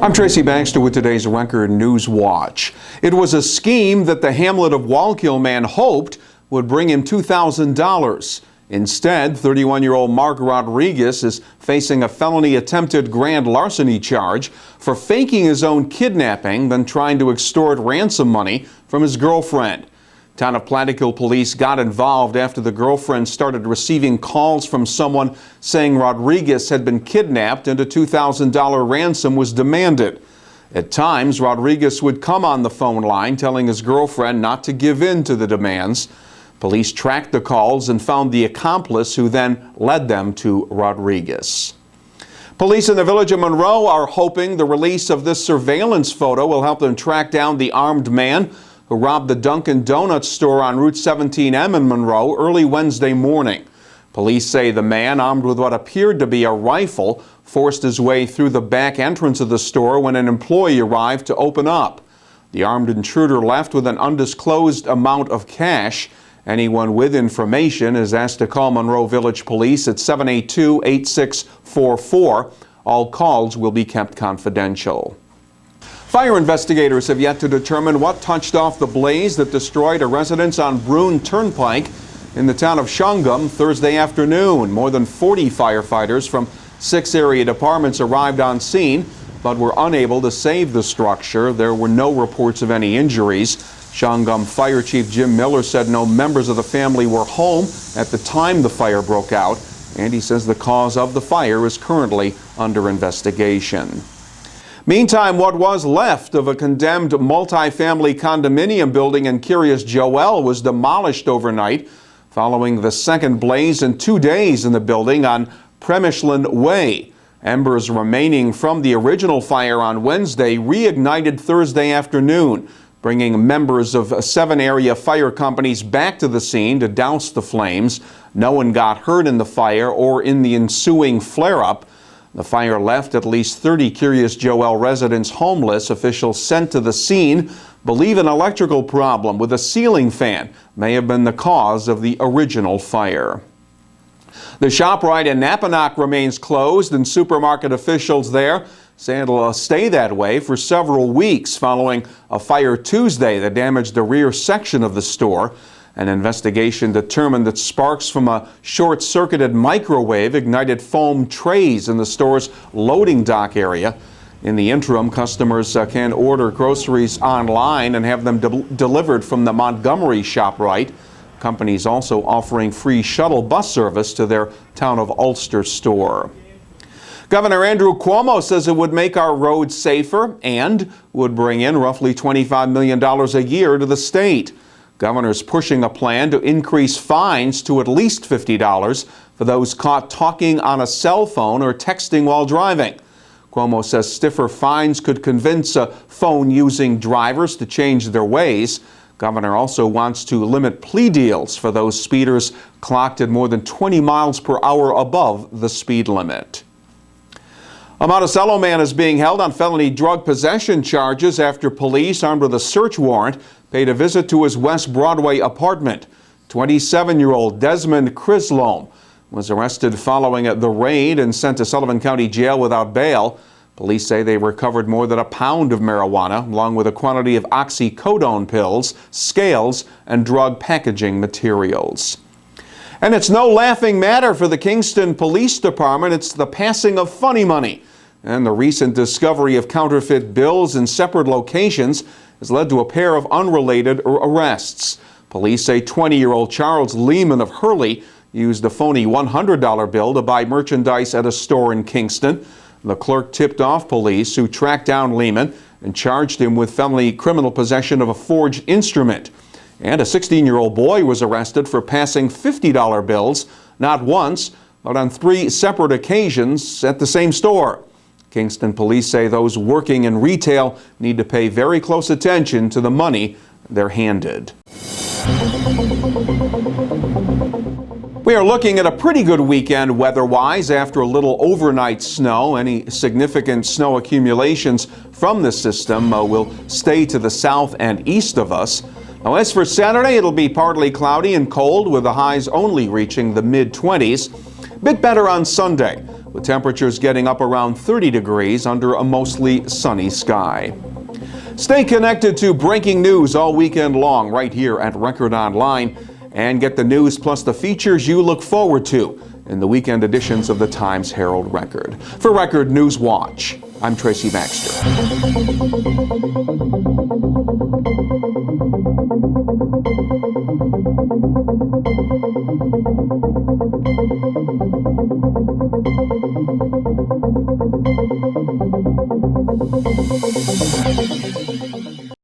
I'm Tracy Baxter with today's Record Newswatch. It was a scheme that the Hamlet of Wallkill man hoped would bring him $2,000. Instead, 31-year-old Mark Rodriguez is facing a felony attempted grand larceny charge for faking his own kidnapping, then trying to extort ransom money from his girlfriend. Town of Plattekill police got involved after the girlfriend started receiving calls from someone saying Rodriguez had been kidnapped and a $2,000 ransom was demanded. At times, Rodriguez would come on the phone line telling his girlfriend not to give in to the demands. Police tracked the calls and found the accomplice who then led them to Rodriguez. Police in the village of Monroe are hoping the release of this surveillance photo will help them track down the armed man who robbed the Dunkin' Donuts store on Route 17M in Monroe early Wednesday morning. Police say the man, armed with what appeared to be a rifle, forced his way through the back entrance of the store when an employee arrived to open up. The armed intruder left with an undisclosed amount of cash. Anyone with information is asked to call Monroe Village Police at 782-8644. All calls will be kept confidential. Fire investigators have yet to determine what touched off the blaze that destroyed a residence on Broome Turnpike in the town of Shungum Thursday afternoon. More than 40 firefighters from 6 area departments arrived on scene, but were unable to save the structure. There were no reports of any injuries. Shungum Fire Chief Jim Miller said no members of the family were home at the time the fire broke out, and he says the cause of the fire is currently under investigation. Meantime, what was left of a condemned multi-family condominium building in Kiryas Joel was demolished overnight following the second blaze in 2 days in the building on Premishland Way. Embers remaining from the original fire on Wednesday reignited Thursday afternoon, bringing members of 7 area fire companies back to the scene to douse the flames. No one got hurt in the fire or in the ensuing flare-up. The fire left at least 30 Kiryas Joel residents homeless. Officials sent to the scene believe an electrical problem with a ceiling fan may have been the cause of the original fire. The ShopRite in Napanoch remains closed, and supermarket officials there say it'll stay that way for several weeks following a fire Tuesday that damaged the rear section of the store. An investigation determined that sparks from a short-circuited microwave ignited foam trays in the store's loading dock area. In the interim, customers can order groceries online and have them delivered from the Montgomery ShopRite. Companies also offering free shuttle bus service to their Town of Ulster store. Governor Andrew Cuomo says it would make our roads safer and would bring in roughly $25 million a year to the state. Governor's pushing a plan to increase fines to at least $50 for those caught talking on a cell phone or texting while driving. Cuomo says stiffer fines could convince phone-using drivers to change their ways. Governor also wants to limit plea deals for those speeders clocked at more than 20 miles per hour above the speed limit. A Monticello man is being held on felony drug possession charges after police, armed with a search warrant, paid a visit to his West Broadway apartment. 27-year-old Desmond Crislome was arrested following the raid and sent to Sullivan County Jail without bail. Police say they recovered more than a pound of marijuana, along with a quantity of oxycodone pills, scales, and drug packaging materials. And it's no laughing matter for the Kingston Police Department. It's the passing of funny money. And the recent discovery of counterfeit bills in separate locations has led to a pair of unrelated arrests. Police say 20-year-old Charles Lehman of Hurley used a phony $100 bill to buy merchandise at a store in Kingston. The clerk tipped off police, who tracked down Lehman and charged him with felony criminal possession of a forged instrument. And a 16-year-old boy was arrested for passing $50 bills, not once, but on 3 separate occasions at the same store. Kingston police say those working in retail need to pay very close attention to the money they're handed. We are looking at a pretty good weekend weather-wise after a little overnight snow. Any significant snow accumulations from the system will stay to the south and east of us. Now, as for Saturday, it'll be partly cloudy and cold with the highs only reaching the mid-20s. Bit better on Sunday with temperatures getting up around 30 degrees under a mostly sunny sky. Stay connected to breaking news all weekend long right here at Record Online, and get the news plus the features you look forward to in the weekend editions of the Times Herald Record. For Record Newswatch, I'm Tracy Baxter.